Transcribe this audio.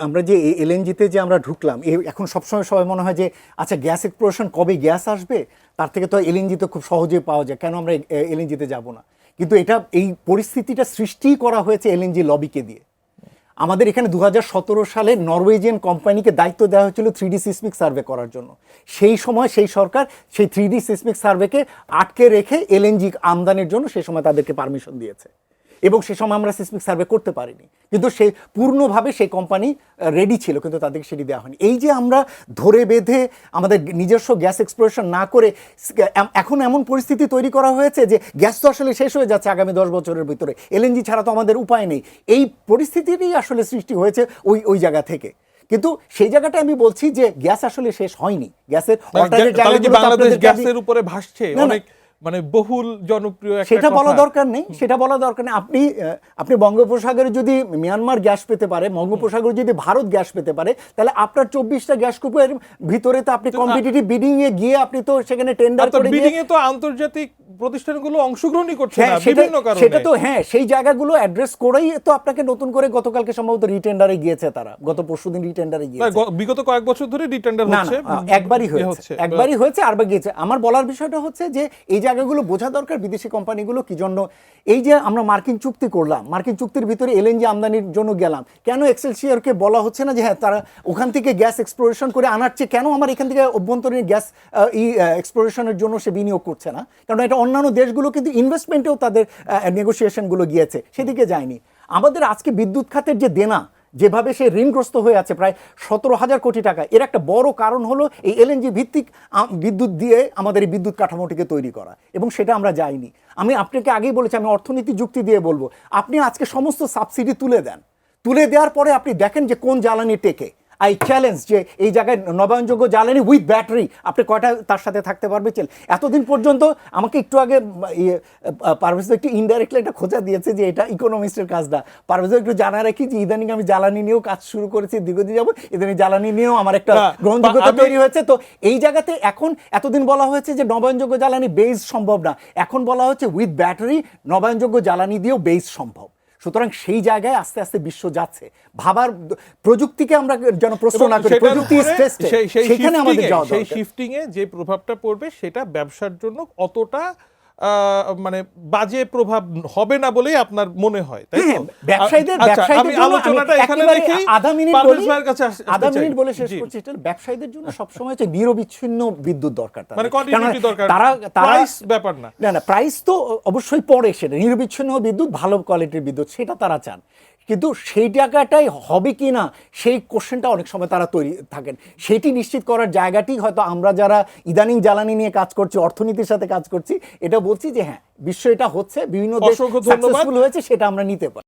আমরা যে এলএনজিতে যে আমরা ঢুকলাম, এখন সবসময় সবাই মনে হয় যে আচ্ছা গ্যাস এক্সপ্লোরেশন কবে গ্যাস আসবে, তার থেকে তো এলএনজি তো খুব সহজেই পাওয়া যায়, কেন আমরা এলএনজিতে যাব না? কিন্তু এই পরিস্থিতিটা সৃষ্টি করা হয়েছে এলএনজি লবিকে দিয়ে। আমাদের এখানে 2017 সালে নরওয়েজিয়ান কোম্পানিকে দায়িত্ব দেওয়া হয়েছিল 3D সিসমিক সার্ভে করার জন্য। সেই সময় সেই সরকার সেই 3D সিসমিক সার্ভেকে আটকে রেখে এলএনজি আমদানির জন্য সেই সময় তাদেরকে পারমিশন দিয়েছে, এবং সে সময় আমরা সিসমিক সার্ভে করতে পারিনি, কিন্তু সেই পূর্ণভাবে সেই কোম্পানি রেডি ছিল, কিন্তু তাদেরকে সেটি দেওয়া হয়নি। এই যে আমরা ধরে বেঁধে আমাদের নিজস্ব গ্যাস এক্সপ্লোরেশন না করে এখন এমন পরিস্থিতি তৈরি করা হয়েছে যে গ্যাস তো আসলে শেষ হয়ে যাচ্ছে আগামী 10 বছরের ভিতরে, এলএনজি ছাড়া তো আমাদের উপায় নেই। এই পরিস্থিতিটি আসলে সৃষ্টি হয়েছে ওই জায়গা থেকে। কিন্তু সেই জায়গাটা আমি বলছি যে গ্যাস আসলে শেষ হয়নি। গ্যাসের বাংলাদেশ গ্যাসের উপরে ভাসছে অনেক, মানে বহুল জনপ্রিয়, সেটা বলা দরকার নেই, সেটা বলা দরকার নেই। আপনি বঙ্গোপসাগরে যদি মিয়ানমার গ্যাস পেতে পারে, বঙ্গোপসাগরে যদি ভারত গ্যাস পেতে পারে, তাহলে আপনার 24টা গ্যাস কূপের ভিতরে তো আপনি কম্পিটিটিভ বিডিং এ গিয়ে আপনি তো সেখানে টেন্ডার করে বিডিং এ তো আন্তর্জাতিক প্রতিষ্ঠানগুলো অংশগ্রহণই করছে না বিভিন্ন কারণে। সেটা তো হ্যাঁ, সেই জায়গাগুলো অ্যাড্রেস করেই তো আপনাকে নতুন করে গতকালকে সম্ভবত রিটেন্ডারে গিয়েছে, তারা গত পরশুদিন রিটেন্ডারে গিয়েছে। বিগত কয়েক বছর ধরে রিটেন্ডার হচ্ছে, একবারই হয়েছে আরবার গিয়েছে। আমার বলার বিষয়টা হচ্ছে যে এই জায়গাগুলো বোঝা দরকার বিদেশি কোম্পানিগুলো কি জন্য। এই যে আমরা মার্কিন চুক্তি করলাম, মার্কিন চুক্তির ভিতরে এলএনজি আমদানির জন্য গেলাম, কেন এক্সেলসিয়রকে বলা হচ্ছে না যে হ্যাঁ তারা ওখান থেকে গ্যাস এক্সপ্লোরেশন করে আনার চেয়ে কেন আমার এখান থেকে অভ্যন্তরীণ গ্যাস এক্সপ্লোরেশনের জন্য সে বিনিয়োগ করছে না? কারণ এটা অন্যান্য দেশগুলো কিন্তু ইনভেস্টমেন্টেও তাদের নেগোসিয়েশনগুলো গিয়েছে, সেদিকে যায়নি। আমাদের আজকে বিদ্যুৎ খাতের যে দেনা, যেভাবে সে ঋণগ্রস্ত হয়ে আছে প্রায় 17,000 কোটি টাকা, এর একটা বড় কারণ হলো এই এলএনজি ভিত্তিক বিদ্যুৎ দিয়ে আমাদের এই বিদ্যুৎ কাঠামোটিকে তৈরি করা, এবং সেটা আমরা যাইনি। আমি আপনাকে আগেই বলেছি, আমি অর্থনীতি যুক্তি দিয়ে বলবো, আপনি আজকে সমস্ত সাবসিডি তুলে দেন, তুলে দেওয়ার পরে আপনি দেখেন যে কোন জ্বালানি টেকে। আই চ্যালেঞ্জ যে এই জায়গায় নবায়নযোগ্য জ্বালানি উইথ ব্যাটারি আপনি কয়টা তার সাথে থাকতে পারবে? এতদিন পর্যন্ত আমাকে একটু আগে পারভেজ একটু ইনডাইরেক্টলি একটা খোঁজা দিয়েছে যে এটা ইকোনমিস্টের কাজ না। পারভেজ একটু জানা রাখি যে ইদানিং আমি জ্বালানি নিয়েও কাজ শুরু করেছি দীর্ঘদিন যাবো, ইদানিং জ্বালানি নিয়েও আমার একটা গ্রহণযোগ্যতা তৈরি হয়েছে। তো এই জায়গাতে এখন এতদিন বলা হয়েছে যে নবায়নযোগ্য জ্বালানি বেস সম্ভব না, এখন বলা হচ্ছে উইথ ব্যাটারি নবায়নযোগ্য জ্বালানি দিয়েও বেস সম্ভব। সুতরাং সেই জায়গায় আস্তে আস্তে বিশ্ব যাচ্ছে। ভাবার প্রযুক্তিকে আমরা যেন প্রশ্ন না করি, প্রযুক্তি সেখানে আমাদের যাওয়া দরকার। সেই শিফটিং এ যে প্রভাবটা পড়বে সেটা ব্যবসার জন্য অতটা মানে বাজে প্রভাব হবে না বলেই আপনার মনে হয়, তাই তো? ব্যবসায়ীদের আমি আলোচনাটা এখানে রেখেই পারভেজ ভাইয়ের কাছে আধা মিনিট বলে শেষ করছি। ব্যবসায়ীদের জন্য সবসময় হচ্ছে নিরবিচ্ছিন্ন বিদ্যুৎ দরকার, মানে কন্টিনিউটি দরকার, প্রাইস ব্যাপার না। না, প্রাইস তো অবশ্যই পড়ে, সেটা নিরবিচ্ছিন্ন বিদ্যুৎ, ভালো কোয়ালিটির বিদ্যুৎ, সেটা তারা চান। কিন্তু সেই জায়গাটাই হবে কি না সেই কোশ্চেনটা অনেক সময় তারা তৈরি থাকেন। সেটি নিশ্চিত করার জায়গাটি হয়তো আমরা যারা ইদানিং জ্বালানি নিয়ে কাজ করছি, অর্থনীতির সাথে কাজ করছি, এটা বলছি যে হ্যাঁ বিশ্ব এটা হচ্ছে, বিভিন্ন দেশ সাকসেসফুল হয়েছে, সেটা আমরা নিতে পারি।